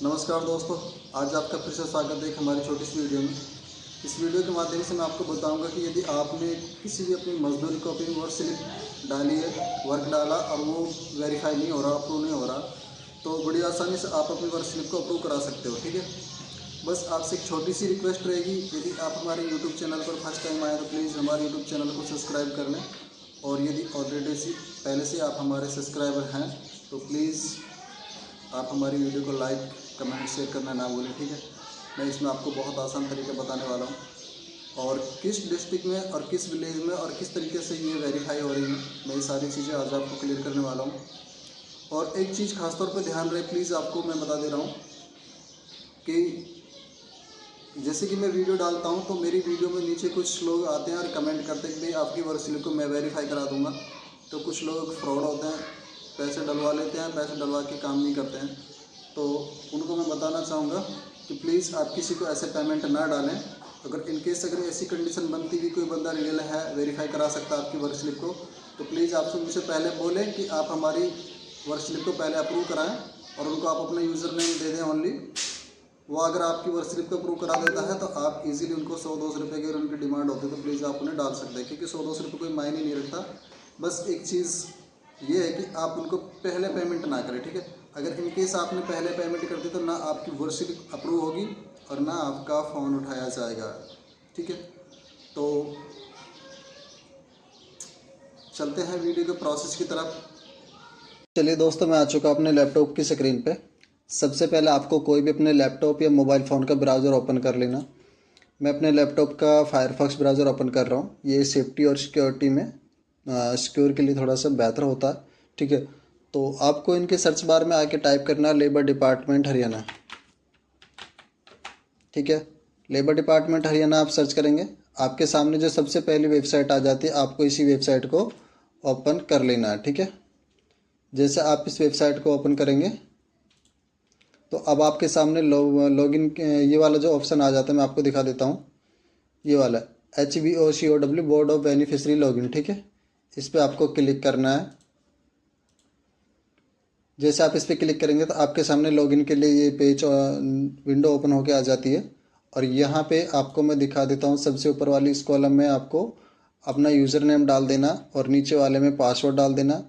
नमस्कार दोस्तों, आज आपका फिर से स्वागत है हमारी छोटी सी वीडियो में। इस वीडियो के माध्यम से मैं आपको बताऊंगा कि यदि आपने किसी भी अपनी मजदूरी को अपनी वर्क स्लिप डाली है, वर्क डाला और वो वेरीफाई नहीं हो रहा, अप्रूव नहीं हो रहा, तो बड़ी आसानी से आप अपनी वर्क स्लिप को अप्रूव करा सकते हो। ठीक है, बस आपसे एक छोटी सी रिक्वेस्ट रहेगी, यदि आप हमारे यूट्यूब चैनल पर फर्स्ट टाइम आए तो प्लीज़ हमारे यूट्यूब चैनल को सब्सक्राइब कर लें। और यदि ऑलरेडी पहले से आप हमारे सब्सक्राइबर हैं तो प्लीज़ आप हमारी वीडियो को लाइक, कमेंट, शेयर करना ना भूलें। ठीक है, मैं इसमें आपको बहुत आसान तरीका बताने वाला हूँ, और किस डिस्ट्रिक्ट में और किस विलेज में और किस तरीके से ये वेरीफाई हो रही है, मैं ये सारी चीज़ें आज आपको क्लियर करने वाला हूँ। और एक चीज़ खासतौर पर ध्यान रहे प्लीज़, आपको मैं बता दे रहा हूँ कि जैसे कि मैं वीडियो डालता हूँ तो मेरी वीडियो में नीचे कुछ लोग आते हैं और कमेंट करते हैं कि भाई आपकी वर्क स्लिप को मैं वेरीफाई करा दूँगा। तो कुछ लोग फ्रॉड होते हैं, पैसे डलवा लेते हैं, पैसे डलवा के काम नहीं करते हैं। तो उनको मैं बताना चाहूँगा कि प्लीज़ आप किसी को ऐसे पेमेंट ना डालें। अगर इनकेस अगर ऐसी कंडीशन बनती कि कोई बंदा रियल है, वेरीफाई करा सकता है आपकी वर्क स्लिप को, तो प्लीज़ आपसे मुझसे पहले बोलें कि आप हमारी वर्क स्लिप को पहले अप्रूव कराएँ, और उनको आप अपना यूज़र नेम दे दें ओनली। वो अगर आपकी वर्क स्लिप को अप्रूव करा देता है तो आप इजीली उनको 100-200 रुपये की अगर उनकी डिमांड होती है तो प्लीज़ आप उन्हें डाल सकते हैं, क्योंकि 100-200 रुपये कोई मायने नहीं रखता। बस एक चीज़ ये है कि आप उनको पहले पेमेंट ना करें। ठीक है, अगर इनकेस आपने पहले पेमेंट कर दी तो ना आपकी वर्क स्लिप अप्रूव होगी और ना आपका फ़ोन उठाया जाएगा। ठीक है, तो चलते हैं वीडियो के प्रोसेस की तरफ। चलिए दोस्तों, मैं आ चुका अपने लैपटॉप की स्क्रीन पे। सबसे पहले आपको कोई भी अपने लैपटॉप या मोबाइल फ़ोन का ब्राउज़र ओपन कर लेना। मैं अपने लैपटॉप का फायरफॉक्स ब्राउज़र ओपन कर रहा हूँ। ये सेफ्टी और सिक्योरिटी में सिक्योर के लिए थोड़ा सा बेहतर होता है। ठीक है, तो आपको इनके सर्च बार में आके टाइप करना लेबर डिपार्टमेंट हरियाणा। ठीक है, लेबर डिपार्टमेंट हरियाणा आप सर्च करेंगे, आपके सामने जो सबसे पहली वेबसाइट आ जाती है, आपको इसी वेबसाइट को ओपन कर लेना है। ठीक है, जैसे आप इस वेबसाइट को ओपन करेंगे तो अब आपके सामने लॉगिन ये वाला जो ऑप्शन आ जाता है, मैं आपको दिखा देता हूँ। ये वाला HBOCOW board of beneficiary login. ठीक है, इस पर आपको क्लिक करना है। जैसे आप इस पर क्लिक करेंगे तो आपके सामने लॉगिन के लिए ये पेज विंडो ओपन होके आ जाती है। और यहाँ पे आपको मैं दिखा देता हूँ, सबसे ऊपर वाली इस कॉलम में आपको अपना यूज़र नेम डाल देना और नीचे वाले में पासवर्ड डाल देना।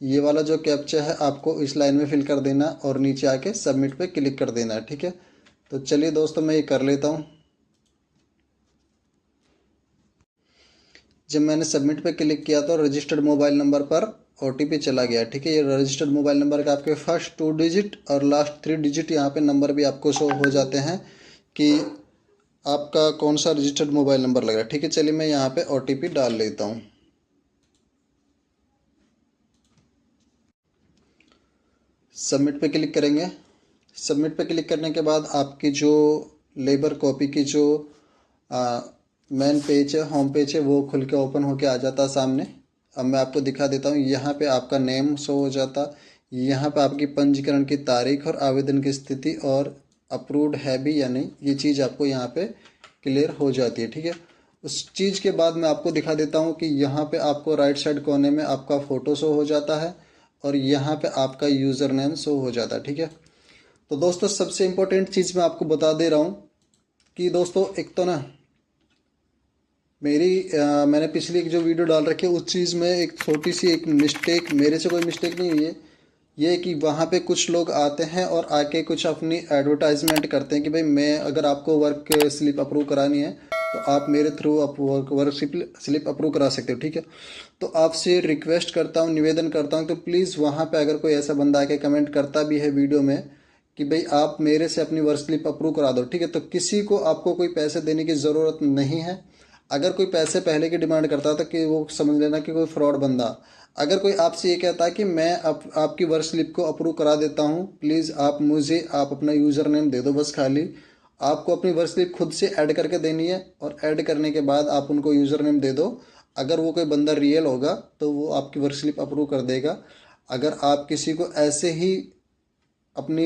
ये वाला जो कैप्चा है आपको इस लाइन में फिल कर देना और नीचे आके सबमिट पे क्लिक कर देना है। ठीक है, तो चलिए दोस्तों, मैं ये कर लेता हूँ। जब मैंने सबमिट पे क्लिक किया तो रजिस्टर्ड मोबाइल नंबर पर OTP चला गया। ठीक है, ये रजिस्टर्ड मोबाइल नंबर का आपके फर्स्ट 2 डिजिट और लास्ट 3 डिजिट यहाँ पे नंबर भी आपको शो हो जाते हैं कि आपका कौन सा रजिस्टर्ड मोबाइल नंबर लग रहा है। ठीक है, चलिए मैं यहाँ पे OTP डाल लेता हूँ। सबमिट पे क्लिक करेंगे। सबमिट पे क्लिक करने के बाद आपकी जो लेबर कॉपी की जो मेन पेज है, होम पेज है, वो खुल के ओपन होके आ जाता है सामने। अब मैं आपको दिखा देता हूँ। यहाँ पे आपका नेम शो हो जाता, यहाँ पे आपकी पंजीकरण की तारीख और आवेदन की स्थिति और अप्रूव्ड है भी या नहीं, ये चीज़ आपको यहाँ पे क्लियर हो जाती है। ठीक है, उस चीज़ के बाद मैं आपको दिखा देता हूँ कि यहाँ पे आपको राइट साइड कोने में आपका फ़ोटो शो हो जाता है और यहाँ पे आपका यूज़र नेम शो हो जाता है। ठीक है, तो दोस्तों सबसे इम्पोर्टेंट चीज़ मैं आपको बता दे रहा हूँ कि दोस्तों, एक तो ना मैंने पिछली एक जो वीडियो डाल रखी है उस चीज़ में एक छोटी सी एक मिस्टेक, मेरे से कोई मिस्टेक नहीं हुई है। ये कि वहाँ पे कुछ लोग आते हैं और आके कुछ अपनी एडवर्टाइजमेंट करते हैं कि भाई मैं अगर आपको वर्क स्लिप अप्रूव करानी है तो आप मेरे थ्रू आप वर्क स्लिप अप्रूव करा सकते हो। ठीक है, तो आपसे रिक्वेस्ट करता हूँ, निवेदन करता हूँ, तो प्लीज़ वहाँ पे अगर कोई ऐसा बंदा आके कमेंट करता भी है वीडियो में कि भाई आप मेरे से अपनी वर्क स्लिप अप्रूव करा दो, ठीक है, तो किसी को आपको कोई पैसे देने की ज़रूरत नहीं है। अगर कोई पैसे पहले की डिमांड करता था कि वो समझ लेना कि कोई फ्रॉड बंदा। अगर कोई आपसे ये कहता है कि मैं आपकी वर्क स्लिप को अप्रूव करा देता हूँ, प्लीज़ आप मुझे आप अपना यूज़र नेम दे दो, बस खाली आपको अपनी वर्क स्लिप खुद से ऐड करके देनी है और ऐड करने के बाद आप उनको यूज़र नेम दे दो। अगर वो कोई बंदा रियल होगा तो वो आपकी वर्क स्लिप अप्रूव कर देगा। अगर आप किसी को ऐसे ही अपनी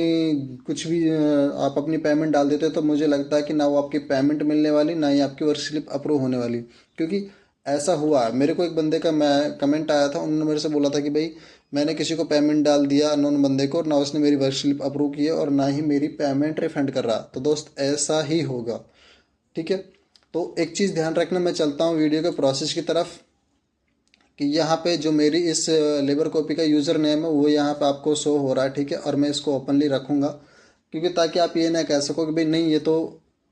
कुछ भी आप अपनी पेमेंट डाल देते हो तो मुझे लगता है कि ना वो आपकी पेमेंट मिलने वाली, ना ही आपकी वर्क स्लिप अप्रूव होने वाली। क्योंकि ऐसा हुआ, मेरे को एक बंदे का मैं कमेंट आया था, उन्होंने मेरे से बोला था कि भाई मैंने किसी को पेमेंट डाल दिया अननोन बंदे को, ना उसने मेरी वर्क स्लिप अप्रूव की है और ना ही मेरी पेमेंट रिफंड कर रहा। तो दोस्त ऐसा ही होगा, ठीक है। तो एक चीज़ ध्यान रखना, मैं चलता हूँ वीडियो के प्रोसेस की तरफ कि यहाँ पे जो मेरी इस लेबर कॉपी का यूज़र नेम है वो यहाँ पे आपको शो हो रहा है, ठीक है। और मैं इसको ओपनली रखूँगा क्योंकि ताकि आप ये ना कह सको कि भाई नहीं ये तो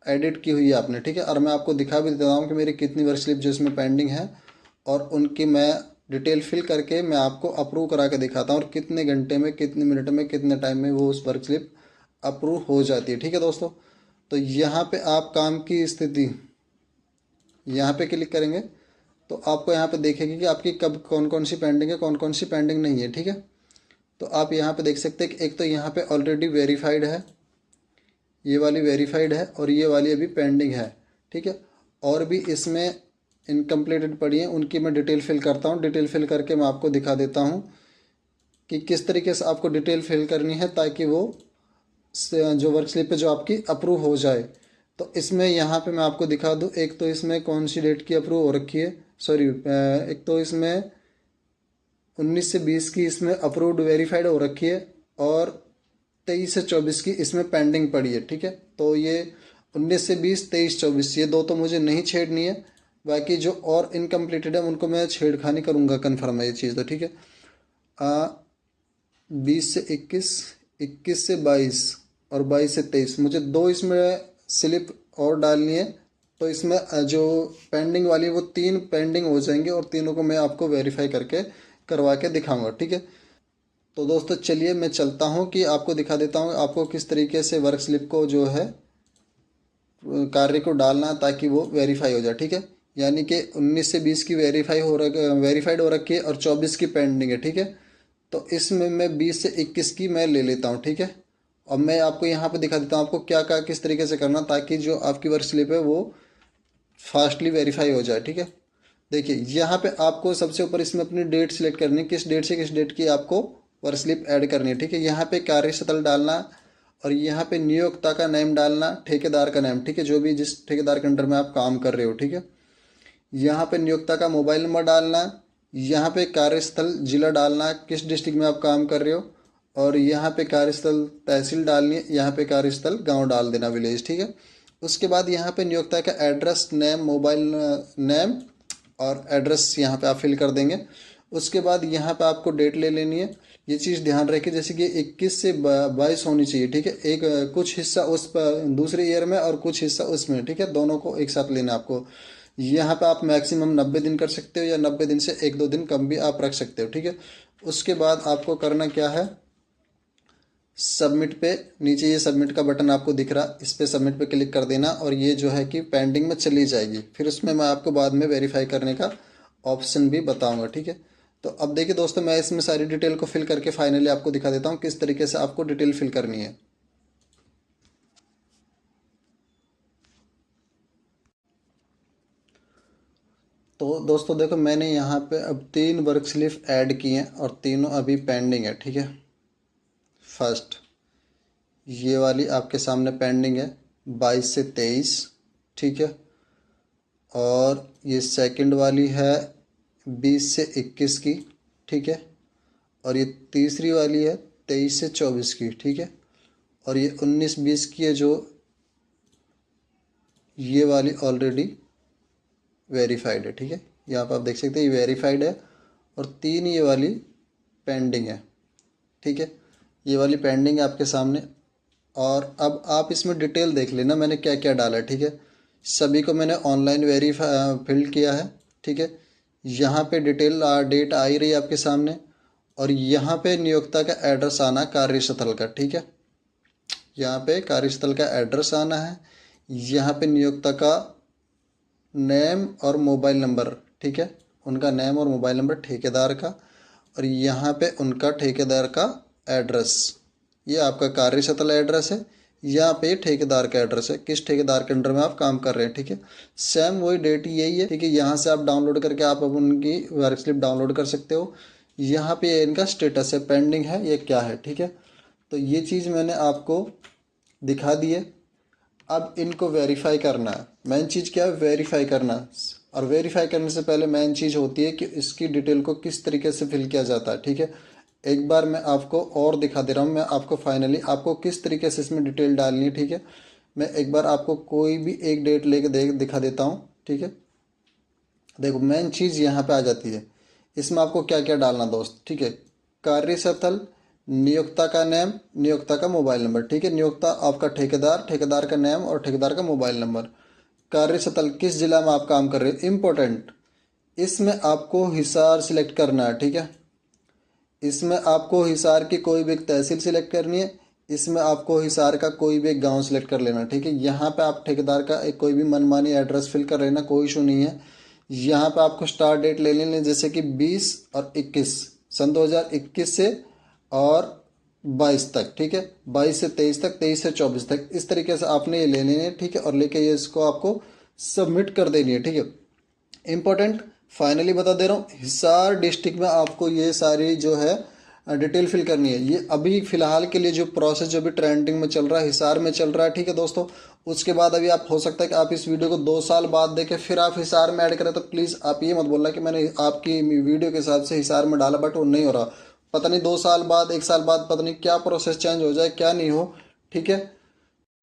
एडिट की हुई है आपने, ठीक है। और मैं आपको दिखा भी देता हूँ कि मेरी कितनी वर्क स्लिप जो इसमें पेंडिंग है और उनकी मैं डिटेल फिल करके मैं आपको अप्रूव करा के दिखाता हूँ और कितने घंटे में, कितने मिनट में, कितने टाइम में वो उस वर्क स्लिप अप्रूव हो जाती है, ठीक है दोस्तों। तो यहाँ पे आप काम की स्थिति यहाँ पे क्लिक करेंगे तो आपको यहाँ पे देखेगी कि आपकी कब कौन कौन सी पेंडिंग है, कौन कौन सी पेंडिंग नहीं है, ठीक है। तो आप यहाँ पे देख सकते हैं कि एक तो यहाँ पे ऑलरेडी वेरीफाइड है, ये वाली वेरीफाइड है और ये वाली अभी पेंडिंग है, ठीक है। और भी इसमें इनकम्प्लीटेड पड़ी हैं, उनकी मैं डिटेल फिल करता हूँ। डिटेल फिल करके मैं आपको दिखा देता हूँ कि किस तरीके से आपको डिटेल फिल करनी है ताकि वो जो वर्क स्लिप है जो आपकी अप्रूव हो जाए। तो इसमें यहाँ पे मैं आपको दिखा दूँ, एक तो इसमें कौन सी डेट की अप्रूव हो रखी है, सॉरी एक तो इसमें 19 से 20 की इसमें अप्रूव्ड वेरीफाइड हो रखी है और 23 से 24 की इसमें पेंडिंग पड़ी है, ठीक है। तो ये 19 से 20, 23, 24 ये दो तो मुझे नहीं छेड़नी है, बाकी जो और इनकम्प्लीटेड है उनको मैं छेड़खानी करूँगा, कन्फर्म है ये चीज़ तो, ठीक है। 20 से 21, 21 से 22 और 22 से 23 मुझे दो इसमें स्लिप और डालनी है। तो इसमें जो पेंडिंग वाली वो 3 पेंडिंग हो जाएंगे और तीनों को मैं आपको वेरीफाई करके करवा के दिखाऊंगा, ठीक है। तो दोस्तों चलिए मैं चलता हूँ कि आपको दिखा देता हूँ आपको किस तरीके से वर्क स्लिप को जो है कार्य को डालना ताकि वो वेरीफाई हो जाए, ठीक है। यानी कि 19 से 20 की वेरीफाइड हो रखी है और 24 की पेंडिंग है, ठीक है। तो इसमें मैं 20 से 21 की मैं ले लेता हूँ, ठीक है। और मैं आपको यहाँ पे दिखा देता हूँ आपको क्या क्या किस तरीके से करना ताकि जो आपकी वर्क स्लिप है वो फास्टली वेरीफाई हो जाए, ठीक है। देखिए यहाँ पे आपको सबसे ऊपर इसमें अपनी डेट सिलेक्ट करनी है, किस डेट से किस डेट की आपको वर्क स्लिप ऐड करनी है, ठीक है। यहाँ पे कार्यस्थल डालना और यहाँ पे नियोक्ता का नेम डालना, ठेकेदार का नेम, ठीक है, जो भी जिस ठेकेदार के अंडर में आप काम कर रहे हो, ठीक है। यहाँ पे नियोक्ता का मोबाइल नंबर डालना, यहाँ पे कार्यस्थल जिला डालना, किस डिस्ट्रिक्ट में आप काम कर रहे हो, और यहाँ पे कार्यस्थल तहसील डालनी है, यहाँ पे कार्यस्थल गांव डाल देना, विलेज, ठीक है। उसके बाद यहाँ पे नियोक्ता का एड्रेस, नेम, मोबाइल नेम और एड्रेस यहाँ पे आप फिल कर देंगे। उसके बाद यहाँ पे आपको डेट ले लेनी है। ये चीज़ ध्यान रखिए जैसे कि 21 से 22 होनी चाहिए, ठीक है। एक कुछ हिस्सा उस पर दूसरे ईयर में और कुछ हिस्सा उसमें, ठीक है, दोनों को एक साथ लेना आपको। यहाँ पे आप मैक्सिमम 90 दिन कर सकते हो या 90 दिन से 1-2 दिन कम भी आप रख सकते हो, ठीक है। उसके बाद आपको करना क्या है, सबमिट पे, नीचे ये सबमिट का बटन आपको दिख रहा, इस पे सबमिट पे क्लिक कर देना और ये जो है कि पेंडिंग में चली जाएगी। फिर उसमें मैं आपको बाद में वेरीफाई करने का ऑप्शन भी बताऊंगा, ठीक है। तो अब देखिए दोस्तों मैं इसमें सारी डिटेल को फिल करके फाइनली आपको दिखा देता हूँ किस तरीके से आपको डिटेल फिल करनी है। तो दोस्तों देखो मैंने यहाँ पे अब 3 वर्क स्लिप ऐड किए हैं और तीनों अभी पेंडिंग है, ठीक है। फर्स्ट ये वाली आपके सामने पेंडिंग है 22 से 23, ठीक है। और ये सेकंड वाली है 20 से 21 की, ठीक है। और ये तीसरी वाली है 23 से 24 की, ठीक है। और ये 19-20 की है जो ये वाली ऑलरेडी वेरीफाइड है, ठीक है। यहाँ पर आप देख सकते हैं ये वेरीफाइड है और 3 ये वाली पेंडिंग है, ठीक है। ये वाली पेंडिंग है आपके सामने। और अब आप इसमें डिटेल देख लेना मैंने क्या क्या डाला है, ठीक है। सभी को मैंने ऑनलाइन वेरीफाई फिल किया है, ठीक है। यहाँ पे डिटेल डेट आ ही रही है आपके सामने और यहाँ पे नियोक्ता का एड्रेस आना कार्यस्थल का, ठीक है। यहाँ पे कार्यस्थल का एड्रेस आना है, यहाँ पे नियोक्ता का नेम और मोबाइल नंबर, ठीक है, उनका नेम और मोबाइल नंबर ठेकेदार का, और यहाँ पे उनका ठेकेदार का एड्रेस, ये आपका कार्यस्थल एड्रेस है, यहाँ पे ठेकेदार का एड्रेस है, किस ठेकेदार के अंडर में आप काम कर रहे हैं, ठीक है। सेम वही डेट यही है, ठीक है। यहाँ से आप डाउनलोड करके आप अब उनकी वर्क स्लिप डाउनलोड कर सकते हो। यहाँ पे इनका स्टेटस है, पेंडिंग है, ये क्या है, ठीक है। तो ये चीज़ मैंने आपको दिखा दी है। अब इनको वेरीफाई करना है। मेन चीज़ क्या है, वेरीफाई करना। और वेरीफाई करने से पहले मेन चीज़ होती है कि इसकी डिटेल को किस तरीके से फिल किया जाता है, ठीक है। एक बार मैं आपको और दिखा दे रहा हूँ, मैं आपको फाइनली आपको किस तरीके से इसमें डिटेल डालनी है, ठीक है। मैं एक बार आपको कोई भी एक डेट लेके दिखा देता हूँ, ठीक है। देखो मेन चीज़ यहाँ पे आ जाती है, इसमें आपको क्या क्या डालना दोस्त, ठीक है। कार्यस्थल, नियोक्ता का नेम, नियोक्ता का मोबाइल नंबर, ठीक है। नियोक्ता आपका ठेकेदार, ठेकेदार का नेम और ठेकेदार का मोबाइल नंबर। कार्यस्थल किस जिला में आप काम कर रहे हो, इम्पोर्टेंट। इसमें आपको हिसार सिलेक्ट करना है, ठीक है। इसमें आपको हिसार की कोई भी एक तहसील सिलेक्ट करनी है। इसमें आपको हिसार का कोई भी एक गांव सिलेक्ट कर लेना, ठीक है। यहाँ पे आप ठेकेदार का एक कोई भी मनमानी एड्रेस फिल कर लेना, कोई इशू नहीं है। यहाँ पे आपको स्टार्ट डेट ले लेनी, जैसे कि 20 और 21 सन 2021 से और 22 तक, ठीक है। 22 से 23 तक, 23 से 24 तक, इस तरीके से आपने ये ले लेनी है, ठीक है। और लेके ये इसको आपको सबमिट कर देनी है, ठीक है। इम्पोर्टेंट फाइनली बता दे रहा हूँ, हिसार डिस्ट्रिक्ट में आपको ये सारी जो है डिटेल फिल करनी है। ये अभी फ़िलहाल के लिए जो प्रोसेस जो भी ट्रेंडिंग में चल रहा है, हिसार में चल रहा है, ठीक है दोस्तों। उसके बाद अभी आप हो सकता है कि आप इस वीडियो को 2 साल बाद देखें फिर आप हिसार में ऐड करें, तो प्लीज़ आप ये मत बोलना कि मैंने आपकी वीडियो के हिसाब से हिसार में डाला, बट वो नहीं हो रहा। पता नहीं 2 साल बाद, 1 साल बाद पता नहीं क्या प्रोसेस चेंज हो जाए, क्या नहीं हो, ठीक है।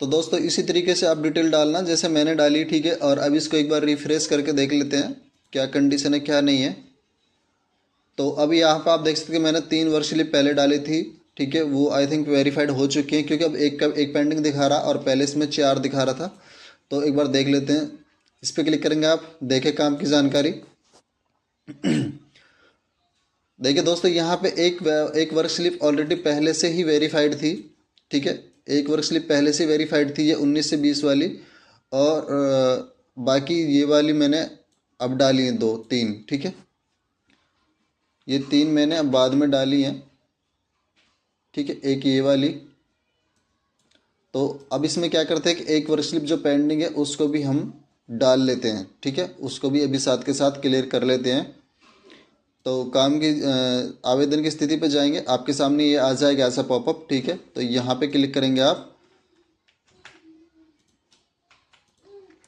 तो दोस्तों इसी तरीके से आप डिटेल डालना जैसे मैंने डाली, ठीक है। और अब इसको एक बार रिफ्रेश करके देख लेते हैं क्या कंडीशन है क्या नहीं है। तो अभी यहाँ पर आप देख सकते हैं मैंने 3 वर्ष स्लिप पहले डाली थी, ठीक है। वो आई थिंक वेरीफाइड हो चुकी हैं, क्योंकि अब एक पेंडिंग दिखा रहा और पहले इसमें 4 दिखा रहा था। तो एक बार देख लेते हैं, इस पर क्लिक करेंगे आप, देखें काम की जानकारी। देखिए दोस्तों यहाँ पे एक वर्क स्लिप ऑलरेडी पहले से ही वेरीफाइड थी, ठीक है। एक वर्क स्लिप पहले से वेरीफाइड थी, ये 19 से 20 वाली। और बाकी ये वाली मैंने अब डाली हैं 2-3, ठीक है। ये 3 मैंने अब बाद में डाली हैं, ठीक है। एक ये वाली। तो अब इसमें क्या करते हैं कि एक वर्क स्लिप जो पेंडिंग है उसको भी हम डाल लेते हैं, ठीक है। उसको भी अभी साथ के साथ क्लियर कर लेते हैं। तो काम की आवेदन की स्थिति पे जाएंगे, आपके सामने ये आ जाएगा ऐसा पॉपअप, ठीक है। तो यहाँ पे क्लिक करेंगे आप।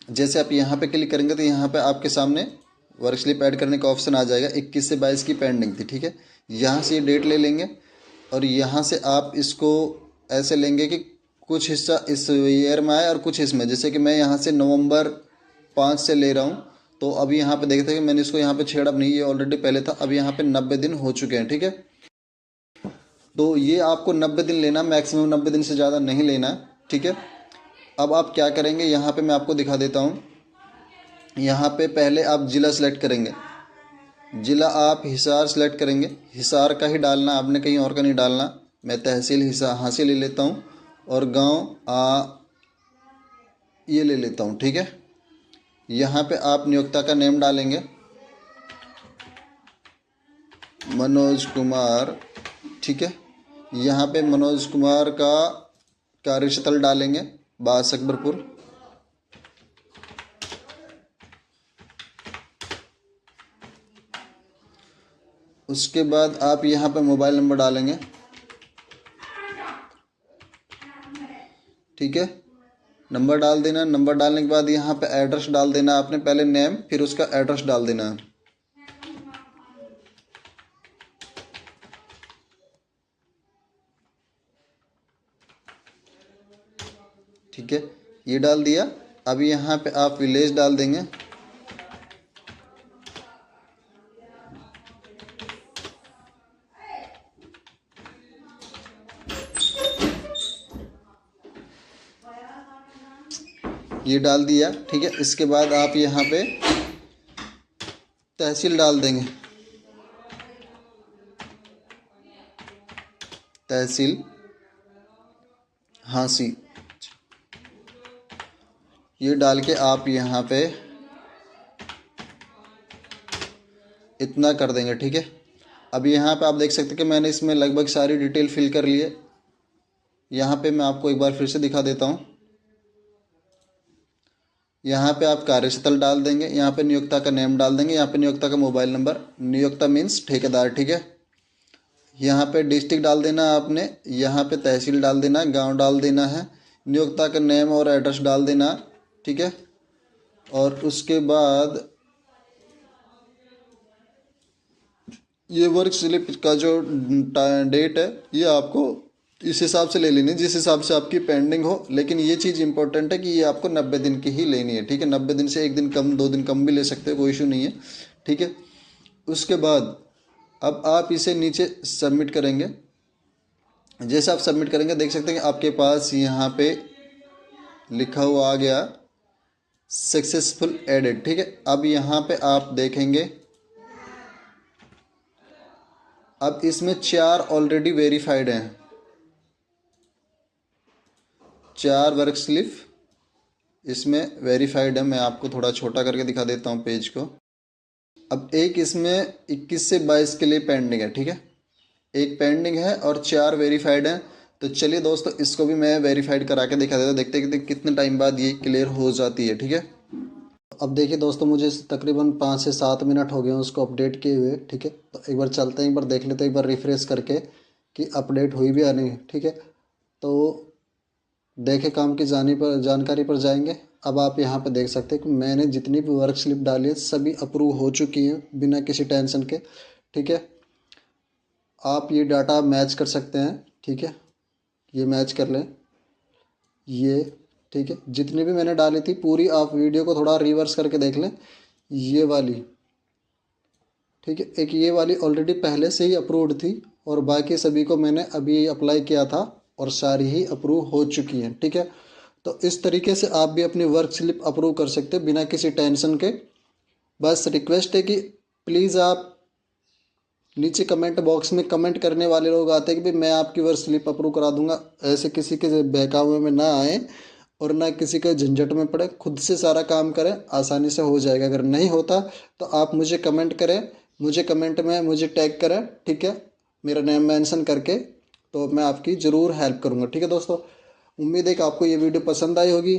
जैसे आप यहाँ पे क्लिक करेंगे तो यहाँ पे आपके सामने वर्क स्लिप ऐड करने का ऑप्शन आ जाएगा। 21 से 22 की पेंडिंग थी, ठीक है। यहाँ से ये डेट ले लेंगे और यहाँ से आप इसको ऐसे लेंगे कि कुछ हिस्सा इस ईयर में आए और कुछ इसमें। जैसे कि मैं यहाँ से नवंबर 5 से ले रहा हूँ, तो अभी यहाँ पे देखते हैं कि मैंने इसको यहाँ पे छेड़ा नहीं, ये ऑलरेडी पहले था। अब यहाँ पे 90 दिन हो चुके हैं, ठीक है। तो ये आपको 90 दिन लेना, मैक्सिमम 90 दिन से ज़्यादा नहीं लेना, ठीक है। अब आप क्या करेंगे, यहाँ पे मैं आपको दिखा देता हूँ। यहाँ पे पहले आप ज़िला सेलेक्ट करेंगे, ज़िला आप हिसार सेलेक्ट करेंगे। हिसार का ही डालना, आपने कहीं और का नहीं डालना। मैं तहसील हिसार हासिल ले लेता हूँ और गांव ये ले लेता हूँ, ठीक है। यहाँ पे आप नियोक्ता का नेम डालेंगे, मनोज कुमार, ठीक है। यहाँ पे मनोज कुमार का कार्यस्थल डालेंगे, बास अकबरपुर। उसके बाद आप यहाँ पे मोबाइल नंबर डालेंगे, ठीक है। नंबर डाल देना। नंबर डालने के बाद यहाँ पे एड्रेस डाल देना आपने, पहले नेम फिर उसका एड्रेस डाल देना है, ठीक है। ये डाल दिया। अब यहाँ पे आप विलेज डाल देंगे, ये डाल दिया, ठीक है। इसके बाद आप यहाँ पे तहसील डाल देंगे, तहसील हांसी। ये डाल के आप यहाँ पे इतना कर देंगे, ठीक है। अब यहाँ पे आप देख सकते हैं कि मैंने इसमें लगभग सारी डिटेल फिल कर ली है। यहाँ पे मैं आपको एक बार फिर से दिखा देता हूँ। यहाँ पे आप कार्यस्थल डाल देंगे, यहाँ पे नियोक्ता का नेम डाल देंगे, यहाँ पे नियोक्ता का मोबाइल नंबर, नियोक्ता मीन्स ठेकेदार, ठीक है। यहाँ पे डिस्ट्रिक्ट डाल देना आपने, यहाँ पे तहसील डाल देना, गांव डाल देना है, नियोक्ता का नेम और एड्रेस डाल देना, ठीक है। और उसके बाद ये वर्क स्लिप का जो डेट है ये आपको इस हिसाब से ले लेनी है जिस हिसाब से आपकी पेंडिंग हो। लेकिन ये चीज़ इंपॉर्टेंट है कि ये आपको 90 दिन की ही लेनी है, ठीक है। 90 दिन से एक दिन कम 2 दिन कम भी ले सकते हो, कोई इशू नहीं है, ठीक है। उसके बाद अब आप इसे नीचे सबमिट करेंगे। जैसे आप सबमिट करेंगे देख सकते हैं कि आपके पास यहाँ पे लिखा हुआ आ गया सक्सेसफुल एडेड, ठीक है। अब यहाँ पे आप देखेंगे, अब इसमें 4 ऑलरेडी वेरीफाइड हैं, 4 वर्क स्लिप इसमें वेरीफाइड है। मैं आपको थोड़ा छोटा करके दिखा देता हूँ पेज को। अब एक इसमें 21 से 22 के लिए पेंडिंग है, ठीक है। एक पेंडिंग है और 4 वेरीफाइड हैं। तो चलिए दोस्तों इसको भी मैं वेरीफाइड करा के दिखा देता हूँ, देखते हैं कितने टाइम बाद ये क्लियर हो जाती है, ठीक है। अब देखिए दोस्तों मुझे तकरीबन 5 से 7 मिनट हो गए हैं उसको अपडेट किए हुए, ठीक है। तो एक बार चलते हैं, एक बार देख लेते हैं, एक बार रिफ्रेश करके कि अपडेट हुई भी या नहीं, ठीक है। तो देखे काम की जानकारी पर जाएंगे। अब आप यहाँ पे देख सकते हैं कि मैंने जितनी भी वर्क स्लिप डाली है सभी अप्रूव हो चुकी हैं बिना किसी टेंशन के, ठीक है। आप ये डाटा मैच कर सकते हैं, ठीक है, ये मैच कर लें ये, ठीक है। जितनी भी मैंने डाली थी पूरी, आप वीडियो को थोड़ा रिवर्स करके देख लें, ये वाली, ठीक है। एक ये वाली ऑलरेडी पहले से ही अप्रूव्ड थी और बाकी सभी को मैंने अभी अप्लाई किया था और सारी ही अप्रूव हो चुकी हैं, ठीक है। तो इस तरीके से आप भी अपनी वर्क स्लिप अप्रूव कर सकते हैं बिना किसी टेंशन के। बस रिक्वेस्ट है कि प्लीज़ आप नीचे कमेंट बॉक्स में कमेंट करने वाले लोग आते हैं कि भाई मैं आपकी वर्क स्लिप अप्रूव करा दूंगा, ऐसे किसी के बहकावे में ना आए और ना किसी के झंझट में पड़े, खुद से सारा काम करें, आसानी से हो जाएगा। अगर नहीं होता तो आप मुझे कमेंट करें, मुझे कमेंट में मुझे टैग करें, ठीक है, मेरा नेम मेंशन करके, तो मैं आपकी ज़रूर हेल्प करूँगा, ठीक है दोस्तों। उम्मीद है कि आपको ये वीडियो पसंद आई होगी।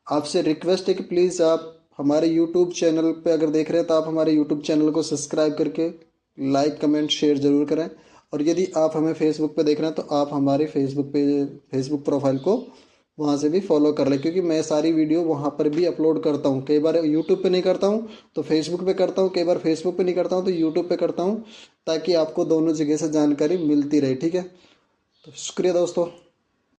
आपसे रिक्वेस्ट है कि प्लीज़ आप हमारे यूट्यूब चैनल पे अगर देख रहे हैं तो आप हमारे यूट्यूब चैनल को सब्सक्राइब करके लाइक कमेंट शेयर ज़रूर करें। और यदि आप हमें फेसबुक पे देख रहे हैं तो आप हमारी फेसबुक प्रोफाइल को वहाँ से भी फॉलो कर लें, क्योंकि मैं सारी वीडियो वहाँ पर भी अपलोड करता हूँ। कई बार यूट्यूब पे नहीं करता हूँ तो फेसबुक पे करता हूँ, कई बार फेसबुक पे नहीं करता हूँ तो यूट्यूब पे करता हूँ, ताकि आपको दोनों जगह से जानकारी मिलती रहे, ठीक है। तो शुक्रिया दोस्तों।